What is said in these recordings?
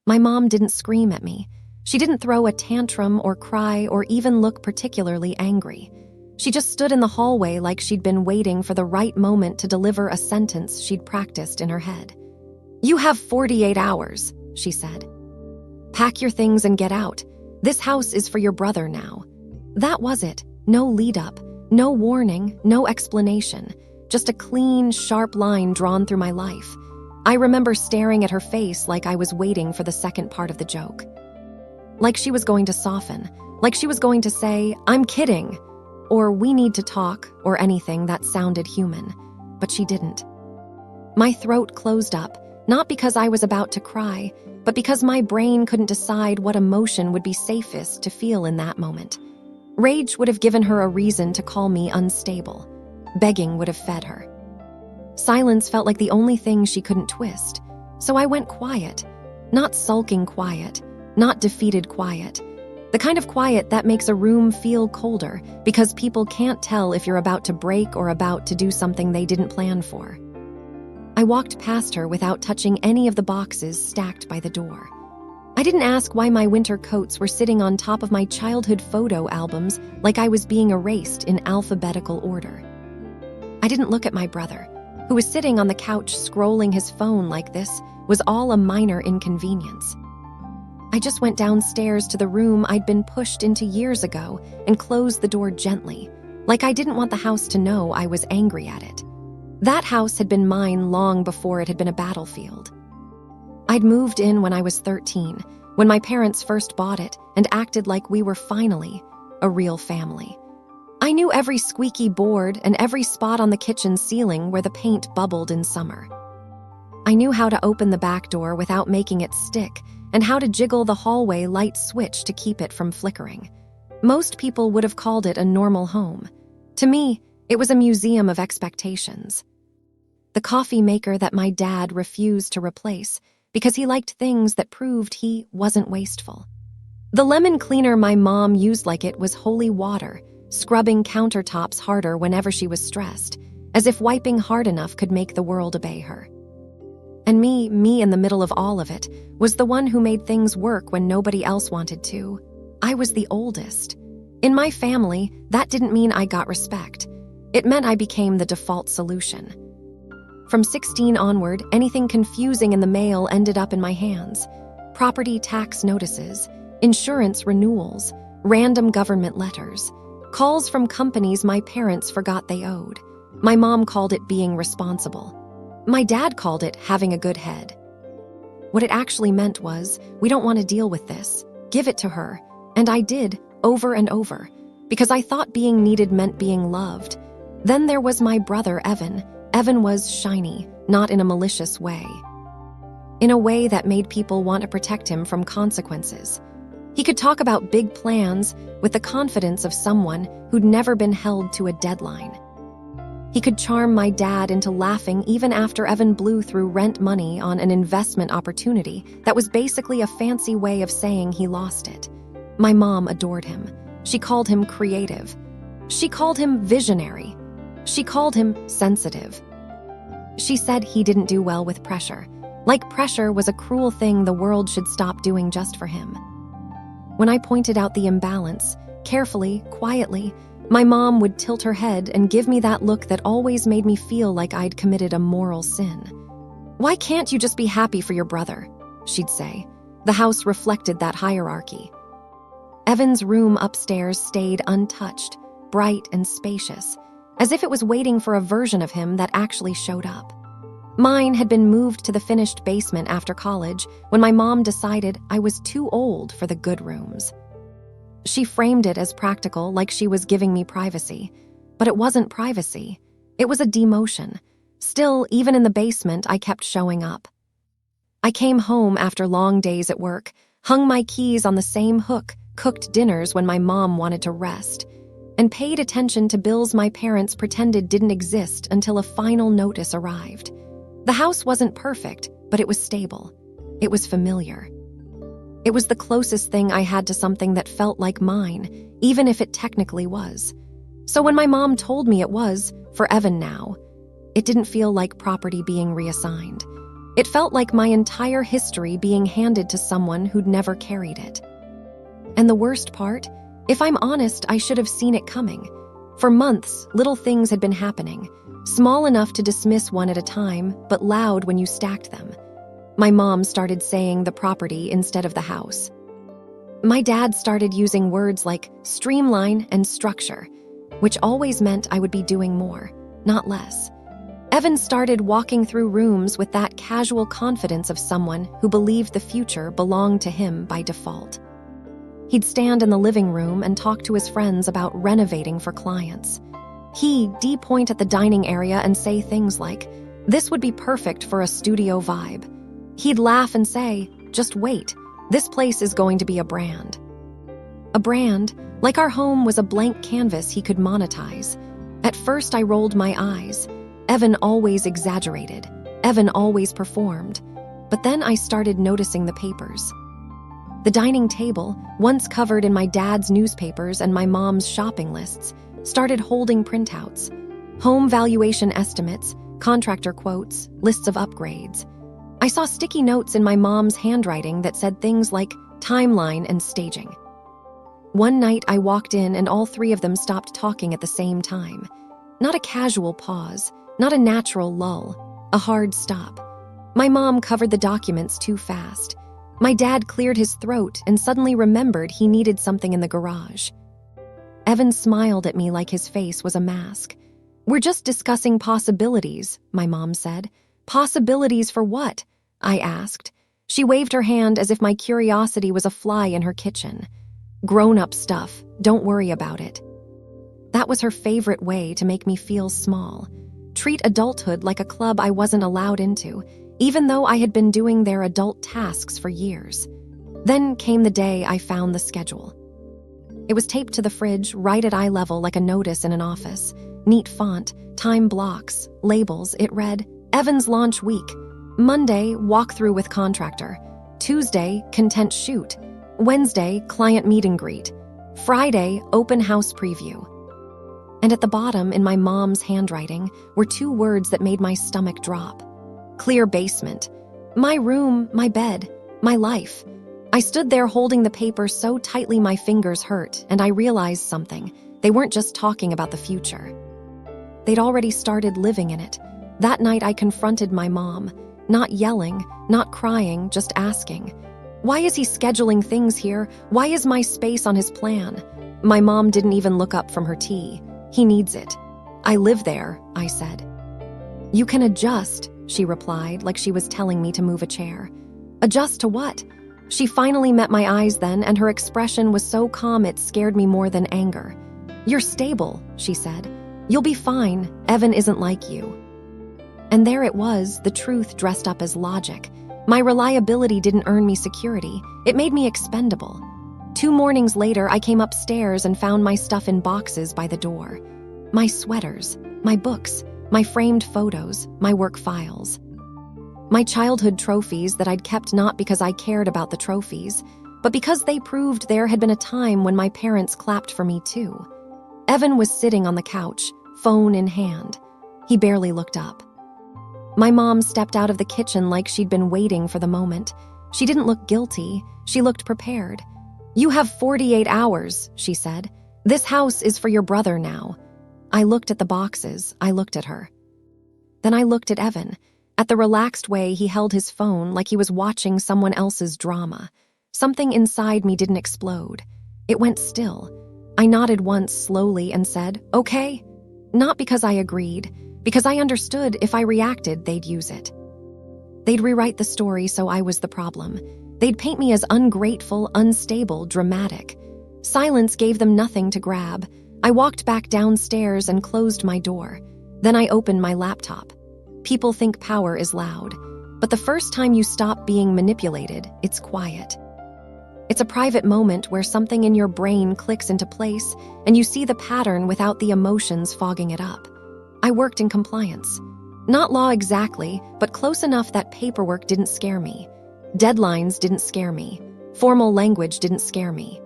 My mom didn't scream at me. She didn't throw a tantrum or cry or even look particularly angry. She just stood in the hallway like she'd been waiting for the right moment to deliver a sentence she'd practiced in her head. "You have 48 hours, she said. "Pack your things and get out. This house is for your brother now." That was it. No lead up, no warning, no explanation. Just a clean, sharp line drawn through my life. I remember staring at her face like I was waiting for the second part of the joke. Like she was going to soften, like she was going to say, "I'm kidding," or "we need to talk," or anything that sounded human. But she didn't. My throat closed up, not because I was about to cry, but because my brain couldn't decide what emotion would be safest to feel in that moment. Rage would have given her a reason to call me unstable. Begging would have fed her. Silence felt like the only thing she couldn't twist. So I went quiet. Not sulking quiet, not defeated quiet. The kind of quiet that makes a room feel colder because people can't tell if you're about to break or about to do something they didn't plan for. I walked past her without touching any of the boxes stacked by the door. I didn't ask why my winter coats were sitting on top of my childhood photo albums like I was being erased in alphabetical order. I didn't look at my brother, who was sitting on the couch scrolling his phone like this was all a minor inconvenience. I just went downstairs to the room I'd been pushed into years ago and closed the door gently, like I didn't want the house to know I was angry at it. That house had been mine long before it had been a battlefield. I'd moved in when I was 13, when my parents first bought it and acted like we were finally a real family. I knew every squeaky board and every spot on the kitchen ceiling where the paint bubbled in summer. I knew how to open the back door without making it stick and how to jiggle the hallway light switch to keep it from flickering. Most people would have called it a normal home. To me, it was a museum of expectations. The coffee maker that my dad refused to replace because he liked things that proved he wasn't wasteful. The lemon cleaner my mom used like it was holy water, scrubbing countertops harder whenever she was stressed, as if wiping hard enough could make the world obey her. And me in the middle of all of it, was the one who made things work when nobody else wanted to. I was the oldest. In my family, that didn't mean I got respect. It meant I became the default solution. From 16 onward, anything confusing in the mail ended up in my hands. Property tax notices, insurance renewals, random government letters, calls from companies my parents forgot they owed. My mom called it being responsible. My dad called it having a good head. What it actually meant was, we don't want to deal with this. Give it to her. And I did, over and over, because I thought being needed meant being loved. Then there was my brother, Evan. Evan was shiny, not in a malicious way. In a way that made people want to protect him from consequences. He could talk about big plans with the confidence of someone who'd never been held to a deadline. He could charm my dad into laughing even after Evan blew through rent money on an investment opportunity that was basically a fancy way of saying he lost it. My mom adored him. She called him creative. She called him visionary. She called him sensitive. She said he didn't do well with pressure, like pressure was a cruel thing the world should stop doing just for him. When I pointed out the imbalance, carefully, quietly, my mom would tilt her head and give me that look that always made me feel like I'd committed a moral sin. "Why can't you just be happy for your brother?" she'd say. The house reflected that hierarchy. Evan's room upstairs stayed untouched, bright and spacious, as if it was waiting for a version of him that actually showed up. Mine had been moved to the finished basement after college when my mom decided I was too old for the good rooms. She framed it as practical, like she was giving me privacy. But it wasn't privacy. It was a demotion. Still, even in the basement, I kept showing up. I came home after long days at work, hung my keys on the same hook, cooked dinners when my mom wanted to rest, and paid attention to bills my parents pretended didn't exist until a final notice arrived. The house wasn't perfect, but it was stable. It was familiar. It was the closest thing I had to something that felt like mine, even if it technically was. So when my mom told me it was, for Evan now, it didn't feel like property being reassigned. It felt like my entire history being handed to someone who'd never carried it. And the worst part? If I'm honest, I should have seen it coming. For months, little things had been happening, small enough to dismiss one at a time, but loud when you stacked them. My mom started saying the property instead of the house. My dad started using words like streamline and structure, which always meant I would be doing more, not less. Evan started walking through rooms with that casual confidence of someone who believed the future belonged to him by default. He'd stand in the living room and talk to his friends about renovating for clients. He'd point at the dining area and say things like, "This would be perfect for a studio vibe." He'd laugh and say, "Just wait, this place is going to be a brand." A brand, like our home was a blank canvas he could monetize. At first I rolled my eyes. Evan always exaggerated. Evan always performed. But then I started noticing the papers. The dining table, once covered in my dad's newspapers and my mom's shopping lists, started holding printouts. Home valuation estimates, contractor quotes, lists of upgrades. I saw sticky notes in my mom's handwriting that said things like timeline and staging. One night I walked in and all three of them stopped talking at the same time. Not a casual pause, not a natural lull, a hard stop. My mom covered the documents too fast. My dad cleared his throat and suddenly remembered he needed something in the garage. Evan smiled at me like his face was a mask. "We're just discussing possibilities," my mom said. "Possibilities for what?" I asked. She waved her hand as if my curiosity was a fly in her kitchen. "Grown-up stuff, don't worry about it." That was her favorite way to make me feel small. Treat adulthood like a club I wasn't allowed into, even though I had been doing their adult tasks for years. Then came the day I found the schedule. It was taped to the fridge right at eye level like a notice in an office. Neat font, time blocks, labels. It read, Evan's launch week. Monday, walkthrough with contractor. Tuesday, content shoot. Wednesday, client meet and greet. Friday, open house preview. And at the bottom, in my mom's handwriting, were two words that made my stomach drop. Clear basement. My room, my bed, my life. I stood there holding the paper so tightly my fingers hurt, and I realized something. They weren't just talking about the future. They'd already started living in it. That night I confronted my mom, not yelling, not crying, just asking, "Why is he scheduling things here? Why is my space on his plan?" My mom didn't even look up from her tea. "He needs it." "I live there," I said. "You can adjust," she replied, like she was telling me to move a chair. "Adjust to what?" She finally met my eyes then, and her expression was so calm it scared me more than anger. "You're stable," she said. "You'll be fine. Evan isn't like you." And there it was, the truth dressed up as logic. My reliability didn't earn me security. It made me expendable. 2 mornings later, I came upstairs and found my stuff in boxes by the door. My sweaters, my books, my framed photos, my work files. My childhood trophies that I'd kept not because I cared about the trophies, but because they proved there had been a time when my parents clapped for me too. Evan was sitting on the couch, phone in hand. He barely looked up. My mom stepped out of the kitchen like she'd been waiting for the moment. She didn't look guilty. She looked prepared. "You have 48 hours, she said. "This house is for your brother now." I looked at the boxes. I looked at her. Then I looked at Evan, at the relaxed way he held his phone like he was watching someone else's drama. Something inside me didn't explode. It went still. I nodded once slowly and said, "Okay." Not because I agreed, because I understood if I reacted, they'd use it. They'd rewrite the story so I was the problem. They'd paint me as ungrateful, unstable, dramatic. Silence gave them nothing to grab. I walked back downstairs and closed my door. Then I opened my laptop. People think power is loud, but the first time you stop being manipulated, it's quiet. It's a private moment where something in your brain clicks into place and you see the pattern without the emotions fogging it up. I worked in compliance. Not law exactly, but close enough that paperwork didn't scare me. Deadlines didn't scare me. Formal language didn't scare me.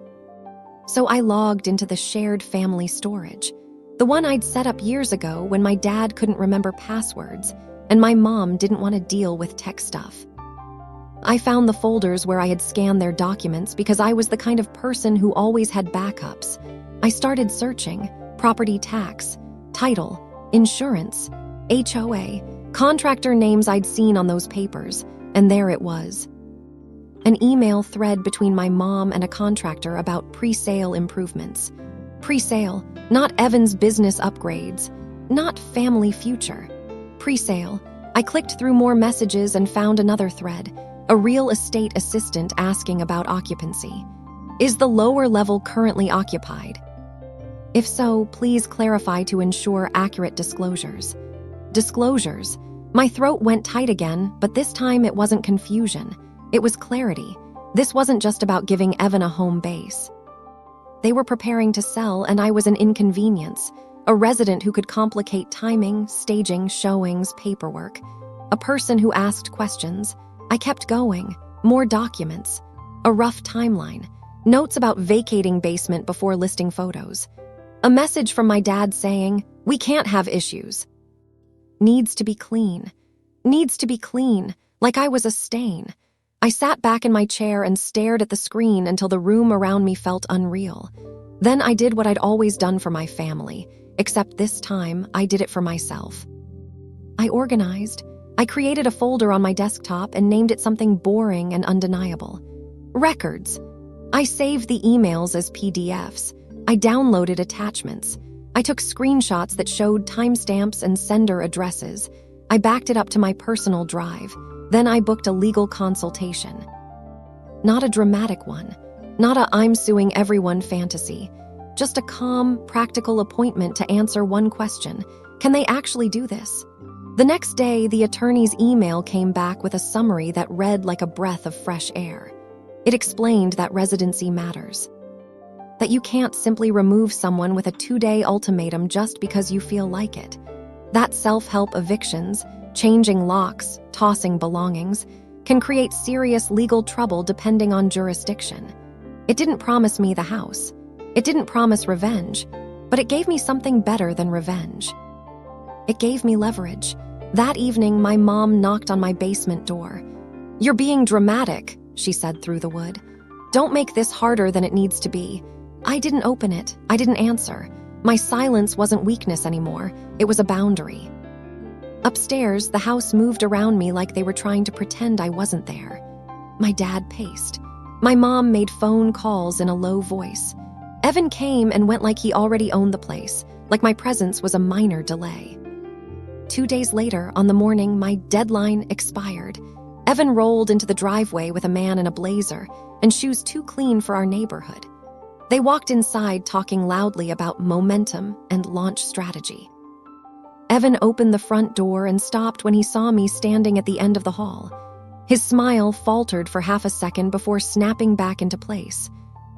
So I logged into the shared family storage, the one I'd set up years ago when my dad couldn't remember passwords, and my mom didn't want to deal with tech stuff. I found the folders where I had scanned their documents because I was the kind of person who always had backups. I started searching: property tax, title, insurance, HOA, contractor names I'd seen on those papers, and there it was. An email thread between my mom and a contractor about pre-sale improvements. Pre-sale, not Evan's business upgrades, not family future. Pre-sale. I clicked through more messages and found another thread, a real estate assistant asking about occupancy. Is the lower level currently occupied? If so, please clarify to ensure accurate disclosures. Disclosures. My throat went tight again, but this time it wasn't confusion. It was clarity. This wasn't just about giving Evan a home base. They were preparing to sell, and I was an inconvenience, a resident who could complicate timing, staging, showings, paperwork, a person who asked questions. I kept going. More documents, a rough timeline, notes about vacating basement before listing photos, a message from my dad saying, "We can't have issues." Needs to be clean. Needs to be clean, like I was a stain. I sat back in my chair and stared at the screen until the room around me felt unreal. Then I did what I'd always done for my family, except this time I did it for myself. I organized. I created a folder on my desktop and named it something boring and undeniable. Records. I saved the emails as PDFs. I downloaded attachments. I took screenshots that showed timestamps and sender addresses. I backed it up to my personal drive. Then I booked a legal consultation. Not a dramatic one. Not a "I'm suing everyone" fantasy. Just a calm, practical appointment to answer one question: can they actually do this? The next day, the attorney's email came back with a summary that read like a breath of fresh air. It explained that residency matters. That you can't simply remove someone with a 2-day ultimatum just because you feel like it. That self-help evictions, changing locks, tossing belongings, can create serious legal trouble depending on jurisdiction. It didn't promise me the house. It didn't promise revenge, but it gave me something better than revenge. It gave me leverage. That evening, my mom knocked on my basement door. "You're being dramatic," she said through the wood. "Don't make this harder than it needs to be." I didn't open it. I didn't answer. My silence wasn't weakness anymore. It was a boundary. Upstairs, the house moved around me like they were trying to pretend I wasn't there. My dad paced. My mom made phone calls in a low voice. Evan came and went like he already owned the place, like my presence was a minor delay. 2 days later, on the morning my deadline expired, Evan rolled into the driveway with a man in a blazer and shoes too clean for our neighborhood. They walked inside talking loudly about momentum and launch strategy. Evan opened the front door and stopped when he saw me standing at the end of the hall. His smile faltered for half a second before snapping back into place.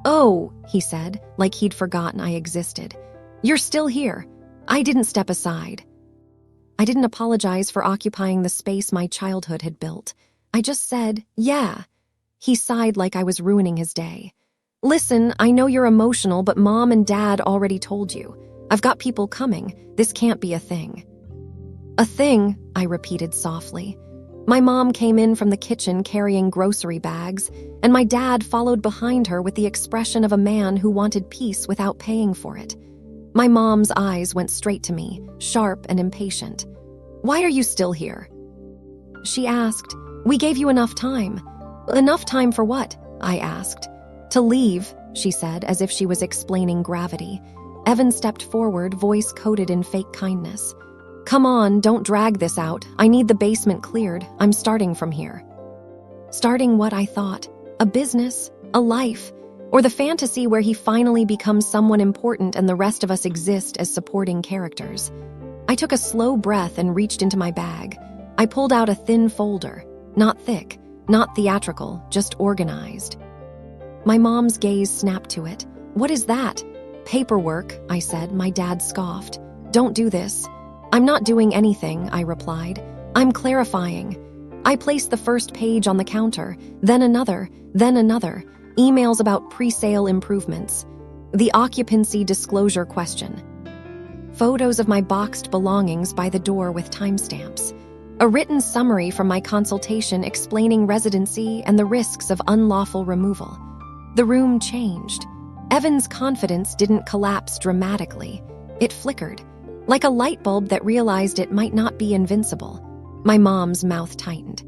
"Oh," he said, like he'd forgotten I existed. "You're still here." I didn't step aside. I didn't apologize for occupying the space my childhood had built. I just said, "Yeah." He sighed like I was ruining his day. "Listen, I know you're emotional, but Mom and Dad already told you. I've got people coming. This can't be a thing." "A thing," I repeated softly. My mom came in from the kitchen carrying grocery bags, and my dad followed behind her with the expression of a man who wanted peace without paying for it. My mom's eyes went straight to me, sharp and impatient. "Why are you still here?" She asked. "We gave you enough time." "Enough time for what?" I asked. "To leave," she said, as if she was explaining gravity. Evan stepped forward, voice coated in fake kindness. "Come on, don't drag this out. I need the basement cleared. I'm starting from here." Starting what, I thought? A business? A life? Or the fantasy where he finally becomes someone important and the rest of us exist as supporting characters? I took a slow breath and reached into my bag. I pulled out a thin folder. Not thick, not theatrical, just organized. My mom's gaze snapped to it. "What is that?" "Paperwork," I said. My dad scoffed. "Don't do this." "I'm not doing anything," I replied. "I'm clarifying." I placed the first page on the counter, then another, emails about pre-sale improvements, the occupancy disclosure question, photos of my boxed belongings by the door with timestamps. A written summary from my consultation explaining residency and the risks of unlawful removal. The room changed. Evan's confidence didn't collapse dramatically. It flickered, like a light bulb that realized it might not be invincible. My mom's mouth tightened.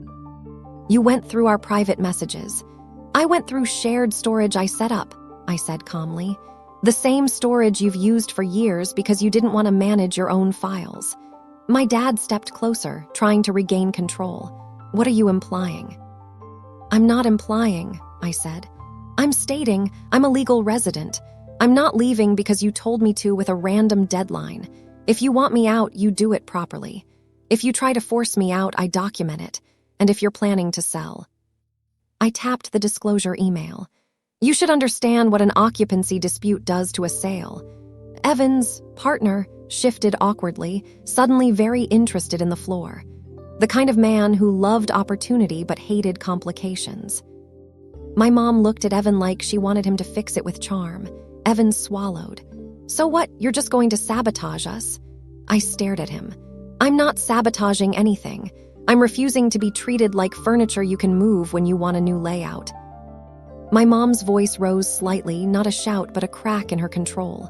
"You went through our private messages. I went through shared storage I set up," I said calmly. "The same storage you've used for years because you didn't want to manage your own files." My dad stepped closer, trying to regain control. "What are you implying?" "I'm not implying," I said. "I'm stating I'm a legal resident. I'm not leaving because you told me to with a random deadline. If you want me out, you do it properly. If you try to force me out, I document it. And if you're planning to sell." I tapped the disclosure email. "You should understand what an occupancy dispute does to a sale." Evan's partner shifted awkwardly, suddenly very interested in the floor. The kind of man who loved opportunity but hated complications. My mom looked at Evan like she wanted him to fix it with charm. Evan swallowed. "So what, you're just going to sabotage us?" I stared at him. "I'm not sabotaging anything. I'm refusing to be treated like furniture you can move when you want a new layout." My mom's voice rose slightly, not a shout but a crack in her control.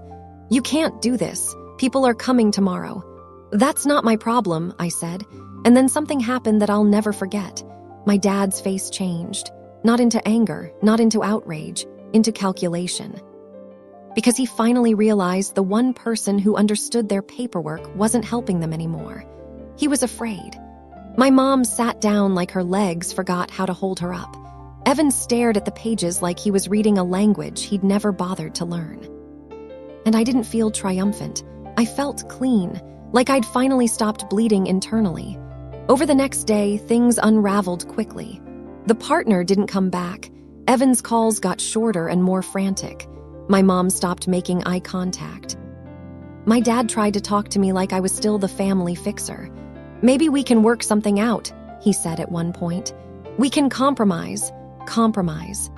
"You can't do this. People are coming tomorrow." "That's not my problem," I said. And then something happened that I'll never forget. My dad's face changed. Not into anger, not into outrage, into calculation. Because he finally realized the one person who understood their paperwork wasn't helping them anymore. He was afraid. My mom sat down like her legs forgot how to hold her up. Evan stared at the pages like he was reading a language he'd never bothered to learn. And I didn't feel triumphant. I felt clean, like I'd finally stopped bleeding internally. Over the next day, things unraveled quickly. The partner didn't come back. Evan's calls got shorter and more frantic. My mom stopped making eye contact. My dad tried to talk to me like I was still the family fixer. "Maybe we can work something out," he said at one point. "We can compromise." Compromise.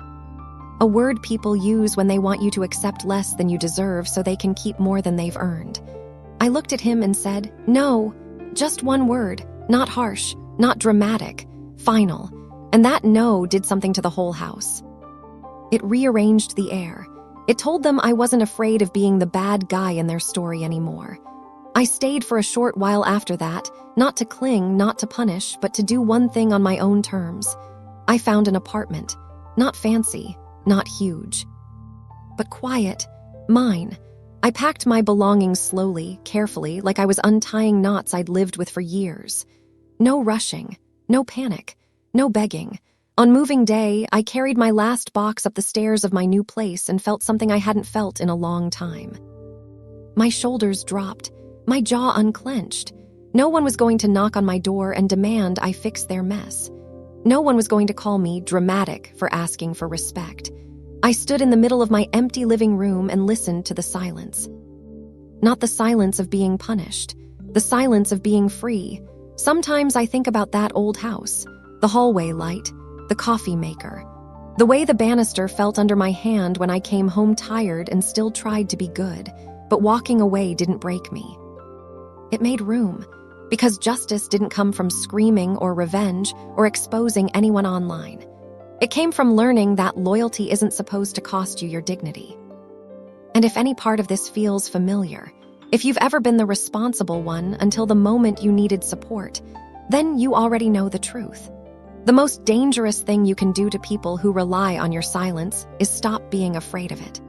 A word people use when they want you to accept less than you deserve so they can keep more than they've earned. I looked at him and said, "No, just one word, not harsh, not dramatic, final." And that no did something to the whole house. It rearranged the air. It told them I wasn't afraid of being the bad guy in their story anymore. I stayed for a short while after that, not to cling, not to punish, but to do one thing on my own terms. I found an apartment. Not fancy, not huge, but quiet, mine. I packed my belongings slowly, carefully, like I was untying knots I'd lived with for years. No rushing, no panic, no begging. On moving day, I carried my last box up the stairs of my new place and felt something I hadn't felt in a long time. My shoulders dropped, my jaw unclenched. No one was going to knock on my door and demand I fix their mess. No one was going to call me dramatic for asking for respect. I stood in the middle of my empty living room and listened to the silence. Not the silence of being punished, the silence of being free. Sometimes I think about that old house, the hallway light, the coffee maker, the way the banister felt under my hand when I came home tired and still tried to be good, but walking away didn't break me. It made room, because justice didn't come from screaming or revenge or exposing anyone online. It came from learning that loyalty isn't supposed to cost you your dignity. And if any part of this feels familiar, if you've ever been the responsible one until the moment you needed support, then you already know the truth. The most dangerous thing you can do to people who rely on your silence is stop being afraid of it.